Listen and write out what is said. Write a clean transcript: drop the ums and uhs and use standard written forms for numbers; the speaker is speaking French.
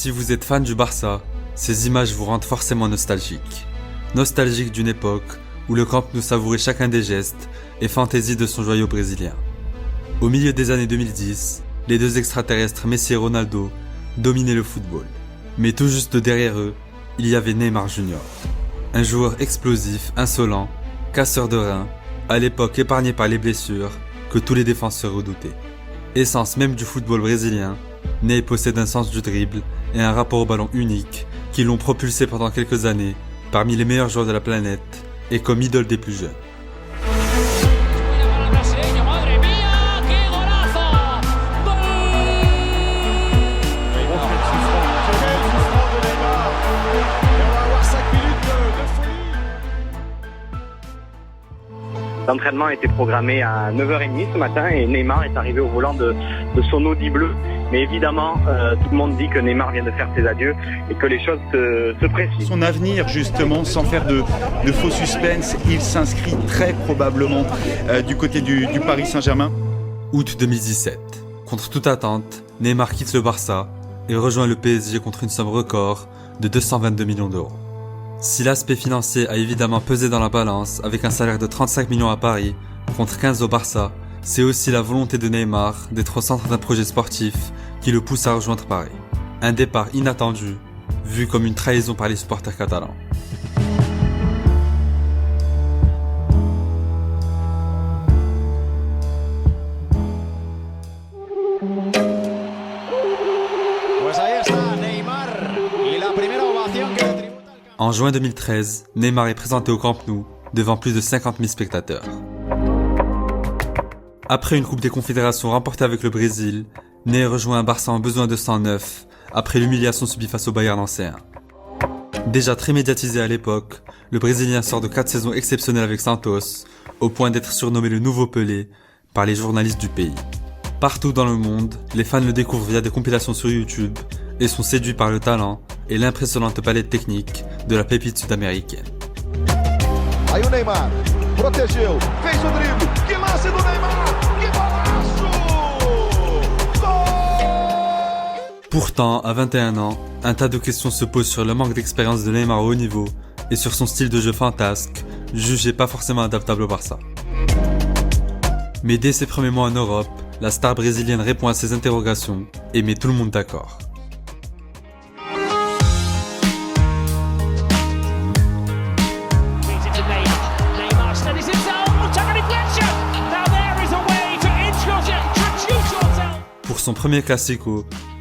Si vous êtes fan du Barça, ces images vous rendent forcément nostalgique. Nostalgique d'une époque où le Camp Nou savourait chacun des gestes et fantaisie de son joyau brésilien. Au milieu des années 2010, les deux extraterrestres Messi et Ronaldo dominaient le football. Mais tout juste derrière eux, il y avait Neymar Jr. Un joueur explosif, insolent, casseur de reins, à l'époque épargné par les blessures que tous les défenseurs redoutaient. Essence même du football brésilien, Ney possède un sens du dribble et un rapport au ballon unique qui l'ont propulsé pendant quelques années parmi les meilleurs joueurs de la planète et comme idole des plus jeunes. L'entraînement était programmé à 9h30 ce matin et Neymar est arrivé au volant de son Audi bleu. Mais évidemment, tout le monde dit que Neymar vient de faire ses adieux et que les choses se précisent. Son avenir, justement, sans faire de faux suspense, il s'inscrit très probablement du côté du Paris Saint-Germain. Août 2017. Contre toute attente, Neymar quitte le Barça et rejoint le PSG contre une somme record de 222 millions d'euros. Si l'aspect financier a évidemment pesé dans la balance avec un salaire de 35 millions à Paris contre 15 au Barça, c'est aussi la volonté de Neymar d'être au centre d'un projet sportif qui le pousse à rejoindre Paris. Un départ inattendu, vu comme une trahison par les supporters catalans. En juin 2013, Neymar est présenté au Camp Nou devant plus de 50 000 spectateurs. Après une Coupe des Confédérations remportée avec le Brésil, Ney rejoint un Barça en besoin de 109 après l'humiliation subie face au Bayern ancien. Déjà très médiatisé à l'époque, le Brésilien sort de 4 saisons exceptionnelles avec Santos, au point d'être surnommé le nouveau Pelé par les journalistes du pays. Partout dans le monde, les fans le découvrent via des compilations sur YouTube et sont séduits par le talent et l'impressionnante palette technique de la pépite sud-américaine. Aí o Neymar protegeu, fez o drible, que lance do Neymar, que golaço! Gol! Pourtant, à 21 ans, un tas de questions se posent sur le manque d'expérience de Neymar au haut niveau et sur son style de jeu fantasque, jugé pas forcément adaptable au Barça. Mais dès ses premiers mois en Europe, la star brésilienne répond à ces interrogations et met tout le monde d'accord. Pour son premier classico,